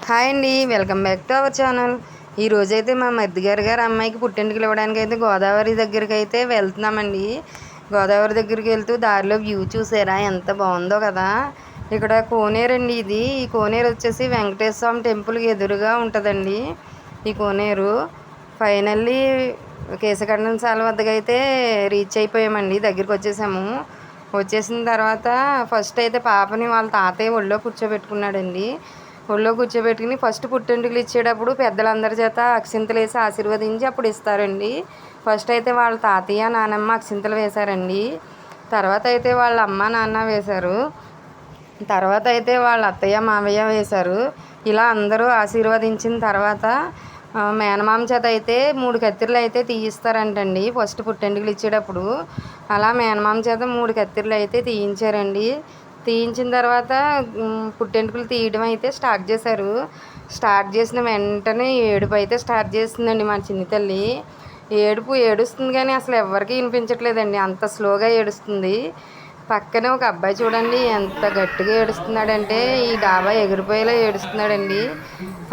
Hi అండి, welcome back to our channel. ఈరోజైతే మా మధ్యగారి అమ్మాయికి పుట్టింటికి ఇవ్వడానికి అయితే గోదావరి దగ్గరికి అయితే వెళ్తున్నామండి. గోదావరి దగ్గరికి వెళ్తూ దారిలో వ్యూ చూసారా ఎంత బాగుందో కదా. ఇక్కడ కోనేరు అండి. ఈ కోనేరు వచ్చేసి వెంకటేశ్వర స్వామి టెంపుల్కి ఎదురుగా ఉంటుందండి. ఈ కోనేరు ఫైనల్లీ కేశఖండనశాల వద్దకు అయితే రీచ్ అయిపోయామండి. దగ్గరికి వచ్చేసాము. వచ్చేసిన తర్వాత ఫస్ట్ అయితే పాపని వాళ్ళ తాతయ్య ఒళ్ళో కూర్చోబెట్టుకున్నాడండి. ఒళ్ళో కూర్చోబెట్టుకుని ఫస్ట్ పుట్టింటికి ఇచ్చేటప్పుడు పెద్దలందరి చేత అక్షింతలు వేసి ఆశీర్వదించి అప్పుడు ఇస్తారండి. ఫస్ట్ అయితే వాళ్ళ తాతయ్య నానమ్మ అక్షింతలు వేశారండి. తర్వాత అయితే వాళ్ళ అమ్మ నాన్న వేశారు. తర్వాత అయితే వాళ్ళ అత్తయ్య మావయ్య వేశారు. ఇలా అందరూ ఆశీర్వదించిన తర్వాత మేనమామ చేత అయితే 3 కత్తిరలు అయితే తీయిస్తారంటండి ఫస్ట్ పుట్టింటికి ఇచ్చేటప్పుడు. అలా మేనమామ చేత 3 కత్తిరలు అయితే తీయించారండి. తీయించిన తర్వాత పుట్టెంటుకలు తీయడం అయితే స్టార్ట్ చేశారు. స్టార్ట్ చేసిన వెంటనే ఏడుపు అయితే స్టార్ట్ చేస్తుందండి మా చిన్ని తల్లి. ఏడుస్తుంది కానీ అసలు ఎవరికి వినిపించట్లేదండి, అంత స్లోగా ఏడుస్తుంది. పక్కనే ఒక అబ్బాయి చూడండి ఎంత గట్టిగా ఏడుస్తున్నాడంటే ఈ డాబా ఎగిరిపోయేలా ఏడుస్తున్నాడండి.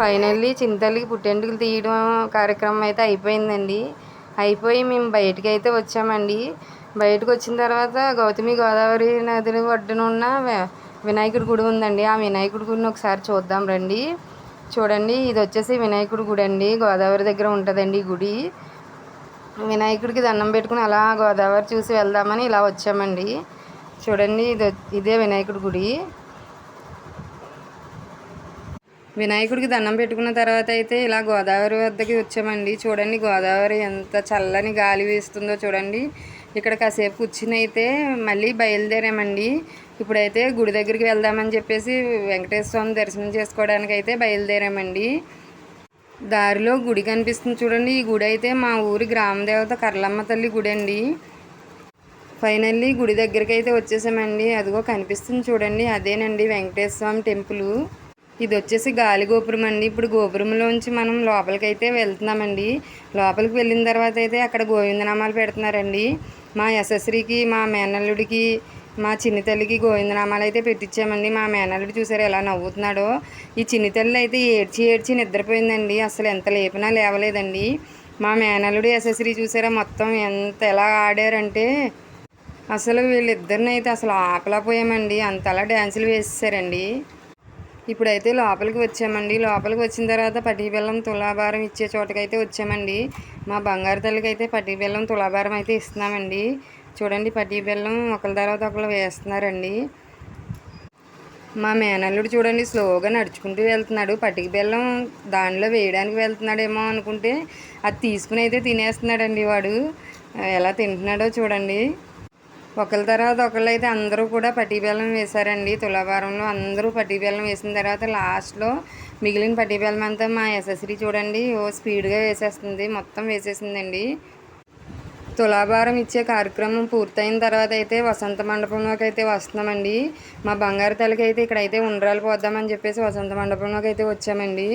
ఫైనల్లీ చిన్న తల్లికి పుట్టెంటుకలు తీయడం కార్యక్రమం అయితే అయిపోయిందండి. అయిపోయి మేము బయటికి అయితే వచ్చామండి. బయటకు వచ్చిన తర్వాత గౌతమి గోదావరి నది ఒడ్డున ఉన్న వినాయకుడి గుడి ఉందండి. ఆ వినాయకుడి గుడిని ఒకసారి చూద్దాం రండి. చూడండి, ఇది వచ్చేసి వినాయకుడి గుడి అండి. గోదావరి దగ్గర ఉంటుందండి ఈ గుడి. వినాయకుడికి దండం పెట్టుకుని అలా గోదావరి చూసి వెళ్దామని ఇలా వచ్చామండి. చూడండి, ఇదే వినాయకుడి గుడి. వినాయకుడికి దండం పెట్టుకున్న తర్వాత అయితే ఇలా గోదావరి వద్దకి వచ్చామండి. చూడండి గోదావరి ఎంత చల్లని గాలి వేస్తుందో చూడండి. ఇక్కడ కాసేపు కూర్చుని అయితే మళ్ళీ బయలుదేరామండి. ఇప్పుడైతే గుడి దగ్గరికి వెళ్దామని చెప్పేసి వెంకటేశ్వర స్వామి దర్శనం చేసుకోవడానికి అయితే బయలుదేరామండి. దారిలో గుడి కనిపిస్తుంది చూడండి. ఈ గుడి అయితే మా ఊరి గ్రామదేవత కర్లమ్మ తల్లి గుడి అండి. ఫైనల్లీ గుడి దగ్గరికి అయితే వచ్చేసామండి. అదిగో కనిపిస్తుంది చూడండి, అదేనండి వెంకటేశ్వర స్వామి టెంపుల్. ఇది వచ్చేసి గాలి గోపురం అండి. ఇప్పుడు గోపురంలోంచి మనం లోపలికి అయితే వెళ్తున్నామండి. లోపలికి వెళ్ళిన తర్వాత అయితే అక్కడ గోవిందనామాలు పెడుతున్నారండి. మా యశస్వికి, మా మేనల్లుడికి, మా చిన్ని తల్లికి గోవిందనామాలు అయితే పెట్టించామండి. మా మేనల్లుడు చూసారు ఎలా నవ్వుతున్నాడో. ఈ చిన్ని తల్లి అయితే ఏడ్చి నిద్రపోయిందండి. అసలు ఎంత లేపినా లేవలేదండి. మా మేనల్లుడు యశస్వి చూసారా మొత్తం ఎలా ఆడారంటే అసలు వీళ్ళిద్దరిని అయితే అసలు ఆపలేకపోయామండి. అంతలా డ్యాన్సులు వేసేసారండి. ఇప్పుడైతే లోపలికి వచ్చామండి. లోపలికి వచ్చిన తర్వాత పట్టీ బెల్లం తులాభారం ఇచ్చే చోటకైతే వచ్చామండి. మా బంగారు తల్లికి అయితే పట్టీ బెల్లం తులాభారం అయితే ఇస్తున్నామండి. చూడండి, పట్టీ బెల్లం ఒకరి తర్వాత ఒకరు వేస్తున్నారండి. మా మేనల్లుడు చూడండి స్లోగా నడుచుకుంటూ వెళ్తున్నాడు. పట్టిక బెల్లం దానిలో వేయడానికి వెళ్తున్నాడేమో అనుకుంటే అది తీసుకుని అయితే తినేస్తున్నాడండి వాడు. ఎలా తింటున్నాడో చూడండి. ఒకరి తర్వాత ఒకళ్ళు అయితే అందరూ కూడా పట్టీ బెల్లం వేశారండి. తులాభారంలో అందరూ పట్టీ బెల్లం వేసిన తర్వాత లాస్ట్లో మిగిలిన పట్టీ బెల్లం అంతా మా యశస్వి చూడండి స్పీడ్గా వేసేస్తుంది, మొత్తం వేసేసిందండి. తులాభారం ఇచ్చే కార్యక్రమం పూర్తయిన తర్వాత అయితే వసంత మండపంలోకి అయితే వస్తున్నామండి. మా బంగారు తల్లికి అయితే ఇక్కడైతే ఉండ్రాలు పోద్దామని చెప్పేసి వసంత మండపంలోకి అయితే వచ్చామండి.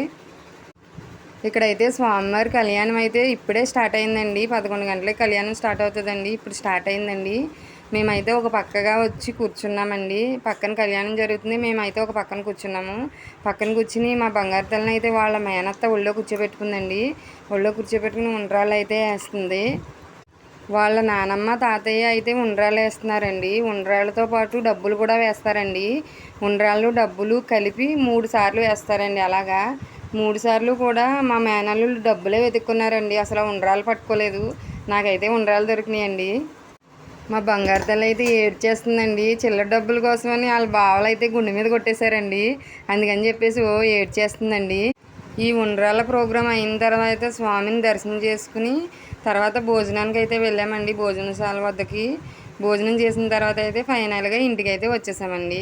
ఇక్కడైతే స్వామివారి కళ్యాణం అయితే ఇప్పుడే స్టార్ట్ అయిందండి. 11 గంటలకి కళ్యాణం స్టార్ట్ అవుతుందండి. ఇప్పుడు స్టార్ట్ అయిందండి. మేమైతే ఒక పక్కగా వచ్చి కూర్చున్నామండి. పక్కన కళ్యాణం జరుగుతుంది, మేమైతే ఒక పక్కన కూర్చున్నాము. పక్కన కూర్చుని మా బంగారు తల్లిని అయితే వాళ్ళ మేనత్త ఒళ్ళో కూర్చోబెట్టుకుందండి. ఒళ్ళో కూర్చోబెట్టుకుని ఉండ్రాలు అయితే వేస్తుంది. వాళ్ళ నానమ్మ తాతయ్య అయితే ఉండ్రాలు వేస్తున్నారండి. ఉండ్రాలతో పాటు డబ్బులు కూడా వేస్తారండి. ఉండ్రాలు డబ్బులు కలిపి 3 సార్లు వేస్తారండి. అలాగా 3 సార్లు కూడా మా మేనల్లుళ్ళు డబ్బులే వెతుక్కున్నారండి. అసలు ఉండ్రాలు పట్టుకోలేదు. నాకైతే ఉండ్రాలు దొరికినాయండి. మా బంగారు తల్లి అయితే ఏడ్చేస్తుందండి. చిల్లర డబ్బుల కోసమని వాళ్ళ బావలు అయితే గుండె మీద కొట్టేశారండి. అందుకని చెప్పేసి ఏడ్చేస్తుందండి. ఈ ఉండ్రాల ప్రోగ్రాం అయిన తర్వాత స్వామిని దర్శనం చేసుకుని తర్వాత భోజనానికి అయితే వెళ్ళామండి. భోజనశాల వద్దకి భోజనం చేసిన తర్వాత అయితే ఫైనల్గా ఇంటికి అయితే వచ్చేసామండి.